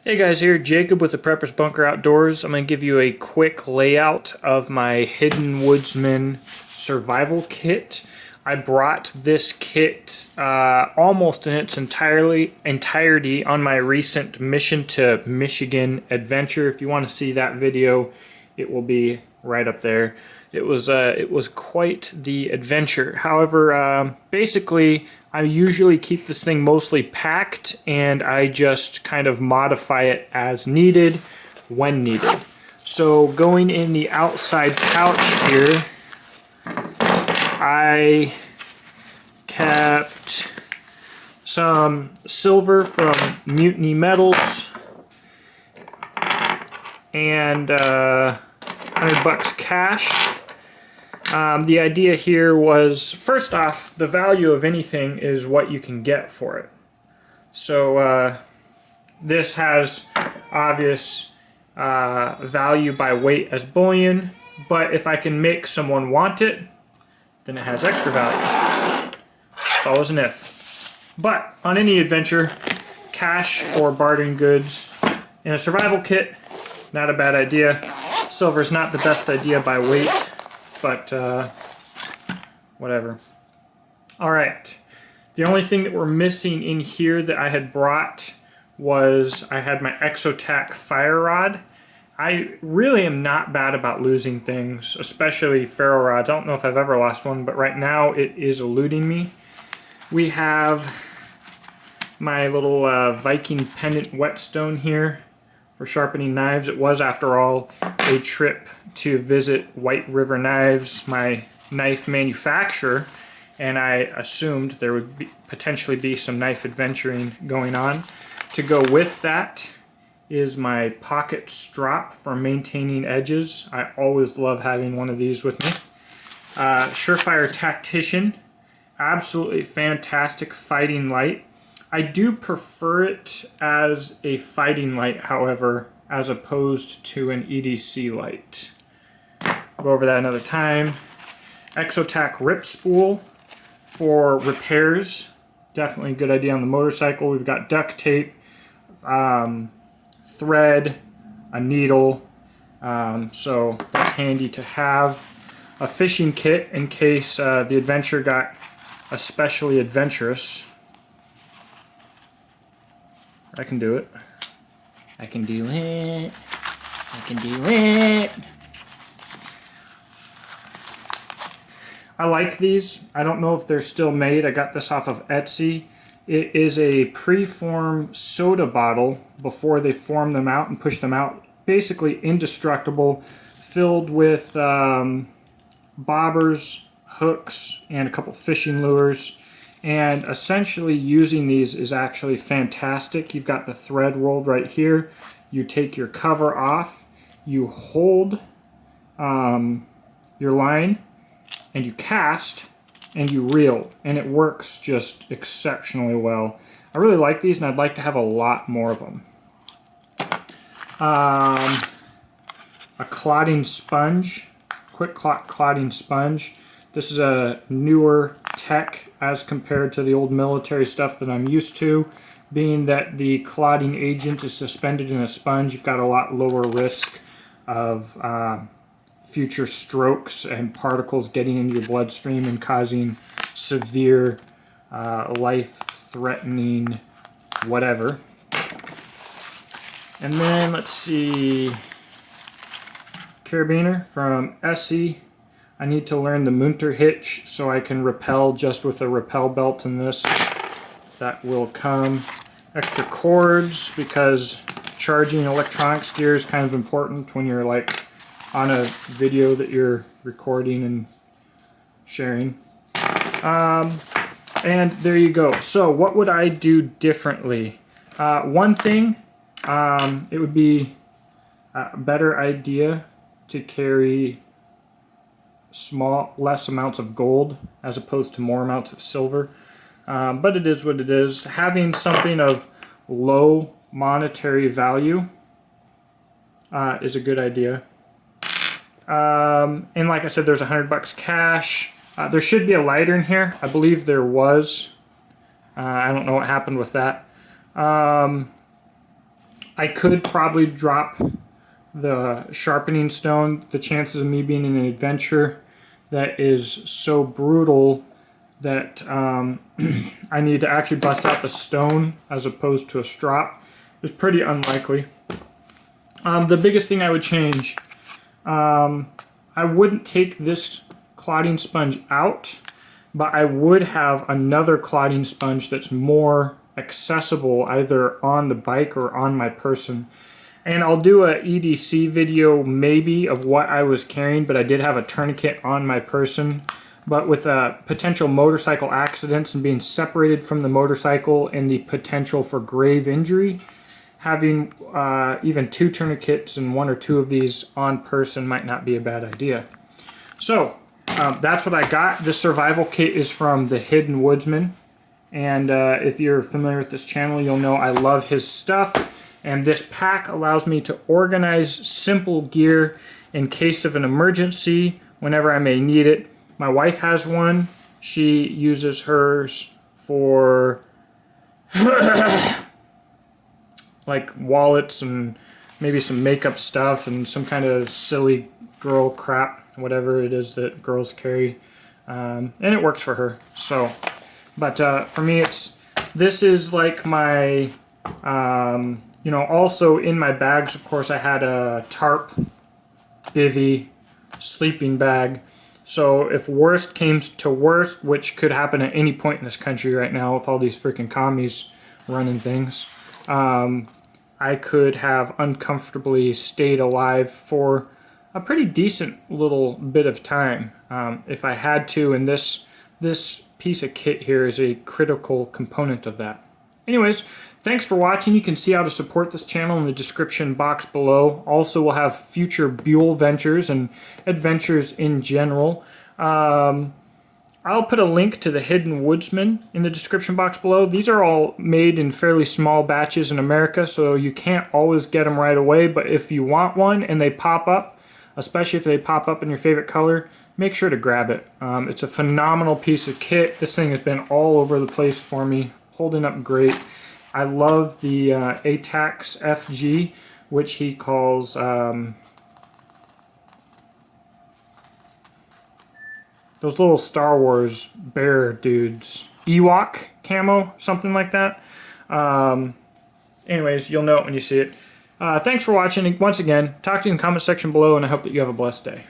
Hey guys, here Jacob with the Preppers Bunker Outdoors. I'm going to give you a quick layout of my Hidden Woodsman survival kit. I brought this kit almost in its entirety on my recent Mission to Michigan adventure. If you want to see that video, it will be right up there. It was quite the adventure. However, basically, I usually keep this thing mostly packed, and I just kind of modify it as needed, when needed. So going in the outside pouch here, I kept some silver from Mutiny Metals and $100 cash. The idea here was, first off, the value of anything is what you can get for it. So this has obvious value by weight as bullion, but if I can make someone want it, then it has extra value. It's always an if. But on any adventure, cash or bartering goods in a survival kit, not a bad idea. Silver's not the best idea by weight, but whatever. Alright, the only thing that we're missing in here that I had brought was I had my Exotac fire rod. I really am not bad about losing things, especially ferro rods. I don't know if I've ever lost one, but right now it is eluding me. We have my little Viking pendant whetstone here for sharpening knives. It was, after all, a trip to visit White River Knives, my knife manufacturer, and I assumed there would potentially be some knife adventuring going on. To go with that is my pocket strop for maintaining edges. I always love having one of these with me. Surefire Tactician, absolutely fantastic fighting light. I do prefer it as a fighting light, however, as opposed to an EDC light. I'll go over that another time. Exotac rip spool for repairs. Definitely a good idea on the motorcycle. We've got duct tape, thread, a needle, so that's handy to have. A fishing kit in case the adventure got especially adventurous. I can do it. I can do it. I can do it. I like these. I don't know if they're still made. I got this off of Etsy. It is a pre-formed soda bottle before they form them out and push them out. Basically indestructible, filled with bobbers, hooks, and a couple fishing lures. And essentially using these is actually fantastic. You've got the thread rolled right here. You take your cover off, you hold your line, and you cast, and you reel, and it works just exceptionally well. I really like these, and I'd like to have a lot more of them. A clotting sponge, quick clotting sponge. This is a newer tech as compared to the old military stuff that I'm used to. Being that the clotting agent is suspended in a sponge, you've got a lot lower risk of future strokes and particles getting into your bloodstream and causing severe, life-threatening whatever. And then, let's see, carabiner from Essie. I need to learn the Munter hitch so I can rappel just with a rappel belt in this. That will come. Extra cords, because charging electronics gear is kind of important when you're like on a video that you're recording and sharing. And there you go. So what would I do differently? One thing, it would be a better idea to carry less amounts of gold as opposed to more amounts of silver. But it is what it is. Having something of low monetary value is a good idea. And like I said, there's $100 cash. There should be a lighter in here. I believe there was. I don't know what happened with that. I could probably drop the sharpening stone. The chances of me being in an adventure that is so brutal that I need to actually bust out the stone as opposed to a strop is pretty unlikely. The biggest thing I would change, I wouldn't take this clotting sponge out, but I would have another clotting sponge that's more accessible either on the bike or on my person. And I'll do a EDC video maybe of what I was carrying, but I did have a tourniquet on my person. But with potential motorcycle accidents and being separated from the motorcycle and the potential for grave injury, having even 2 tourniquets and 1 or 2 of these on person might not be a bad idea. So that's what I got. This survival kit is from TheHiddenWoodsmen. And if you're familiar with this channel, you'll know I love his stuff. And this pack allows me to organize simple gear in case of an emergency whenever I may need it. My wife has one. She uses hers for like wallets and maybe some makeup stuff and some kind of silly girl crap, whatever it is that girls carry. And it works for her. So, but for me, this is like my, you know, also in my bags, of course, I had a tarp, bivvy, sleeping bag. So if worst came to worst, which could happen at any point in this country right now with all these freaking commies running things, I could have uncomfortably stayed alive for a pretty decent little bit of time if I had to, and this piece of kit here is a critical component of that. Anyways, thanks for watching. You can see how to support this channel in the description box below. Also, we'll have future Buell ventures and adventures in general. I'll put a link to the Hidden Woodsman in the description box below. These are all made in fairly small batches in America, so you can't always get them right away, but if you want one and they pop up, especially if they pop up in your favorite color, make sure to grab it. It's a phenomenal piece of kit. This thing has been all over the place for me, holding up great. I love the ATAX FG, which he calls those little Star Wars bear dudes, Ewok camo, something like that. Anyways, you'll know it when you see it. Thanks for watching. Once again, talk to you in the comment section below, and I hope that you have a blessed day.